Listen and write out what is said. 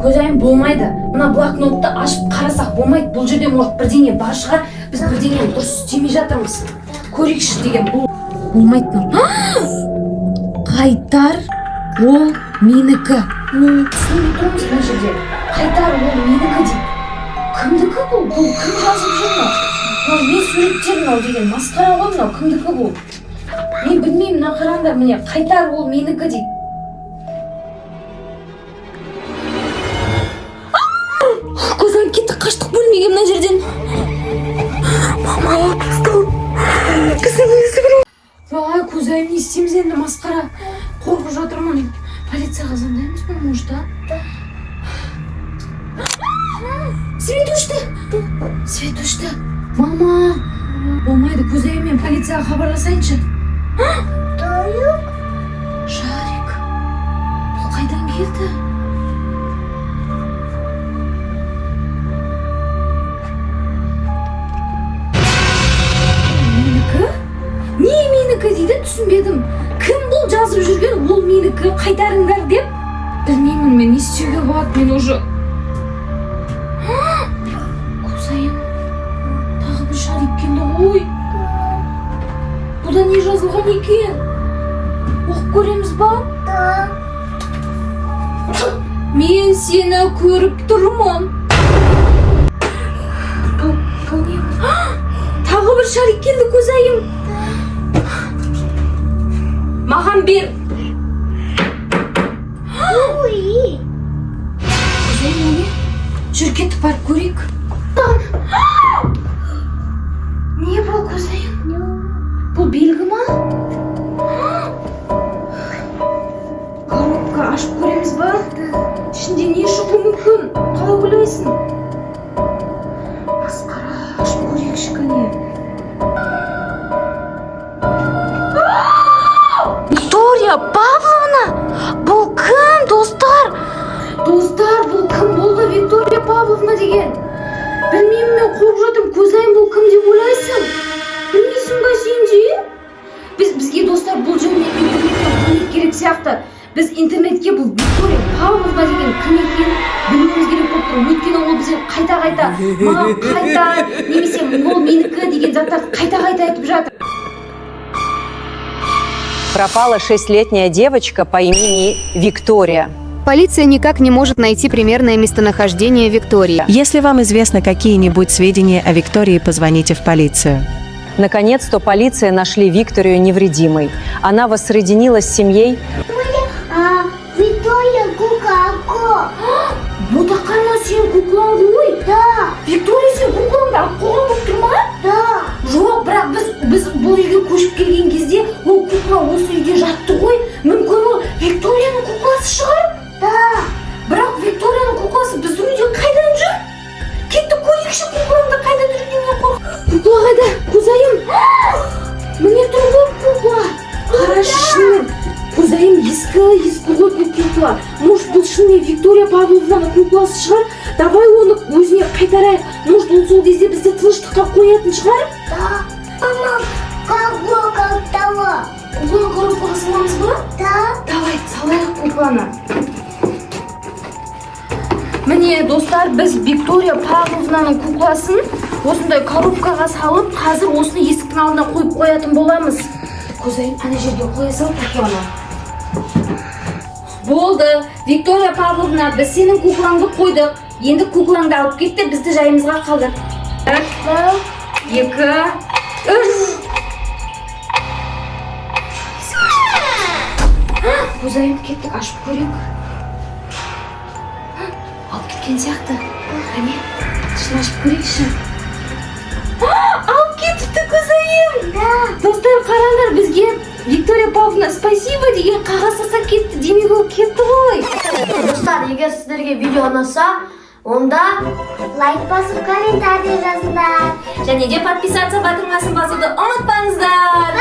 көзайым болмайды. Мына блокнотты ашып қарасақ болмайды. Бұл жерде может бірдеңе бар шығар. Біз бірдеңе дұрыс істемей жатырмыз. Көрейікші деген бұл болмайды. Қайтар ол менікі. Түсінбей тұрмыз бұл жерде. Қайтар ол менікі дейді. Кімдікі бұл? Бұл кім жазып жүр ме? Не суреттер мынау деген масқара ғой мынау. Кімдікі бұл? Мен білмеймін, мына қараңдар, міне қайтар ол менікі дейді. Көзайым кетті, қаштық бөлмеге мына жерден. Мама, Ай, көзайым не істейміз енді, масқара. Қорқып жатырмын. Полицияға звондаймыз ба, может, а? Свет өшті. Свет өшті. Мама, болмайды, көзайыммен полицияға хабарласайыншы. Жарик. Жарик. Бұл қайдан келді? Менікі? Не менікі дейді, түсінбедім. Кім бұл жазып жүрген? Ол менікі, қайтарыңдар деп? Білмеймін мен, не істеуге болады, мен уже. Көзайым. Тағы бір Жарик келді ғой. Бұда не жазылған екен? Оқып көреміз ба? Мен сені көріп тұрмын. Бұл не? Тағы бір Жарик келді, көзайым. Маған бер. Көзайым не? Жүр кетіп барып көрейік. Не бұл, көзайым? Бұл белгі ма? Коробка ашып көреміз ба? Ішінде не шығуы мүмкін? Қалай ойлайсың? Масқара, ашып көрейікші кәне. Виктория Павловна! Бұл кім, достар? Достар, бұл кім болды, Виктория Павловна деген? Білмеймін, мен қорқып жатырмын. Көзайым, бұл кім деп ойлайсың? Білмейсің ба сен де? Бізге достар бұл жөнінде интернетке білмек керек сияқты. Біз интернетке бұл Виктория Павловна деген кім екенін білуіміз керек болып тұр. Өйткені ол бізге қайта маған қайта немесе ол менікі деген заттарды қайта айтып жатыр. Пропала 6-летняя девочка по имени Виктория. Полиция никак не может найти примерное местонахождение Виктории. Если вам известно какие-нибудь сведения о Виктории, позвоните в полицию. Наконец-то полиция нашли Викторию невредимой. Она воссоединилась с семьей. Виктория кукла. Ботақана сен куклаң ғой? Да. Виктория сен куклаңды алып қойған болып тұр ма? Да. Жоқ, бірақ біз бұл үйге көшіп келген кезде ол кукла осы үйде жатты ғой. Мүмкін ол Викторияның кукласы шығар? Да. Бірақ Викторияның кукласы біздің үйде қайдан жүр? Кетті көрейікші куклаңды қайда жүргеніне қорқ. Кукла қайда? Көзайым. Міне тұр ғой кукла. Қарашы шынымен. Көзайым ескі ғой бұл кукла. Может, бұл шынымен Виктория Павловнаның кукласы шығар? Давай оны өзіне қайтарайық. Может, ол сол кезде бізді тыныштыққа қоятын шығар? Да. Мама, как того? Кукланы коробкаға саламыз ба? Да. Давай, салайық кукланы. Міне, достар, біз Виктория Павловнаның кукласын осындай коробкаға салып, қазір осыны есіктің алдына қойып қоятын боламыз. Көзайым, ана жерге қоя сал кукланы. Болды, Виктория Павловна, біз сенің куклаңды қойдық. Енді куклаңды алып кетті, бізді жайымызға қалдыр. 1, 2, 3. Көзайым, кеттік, ашып көрейік. Алып кеткен сияқты. Әне, ішін ашып көрейікші. Алып кетіпті көзайым. Достар, қараңдар, бізге Виктория Павловна спасибо деген қағаз жасап кетті. Демек ол кетті ғой. Достар, егер сіздерге видео ұнаса, онда лайк басып комментарий жазыңдар. Және де подписаться батырмасын басуды ұмытпаңыздар.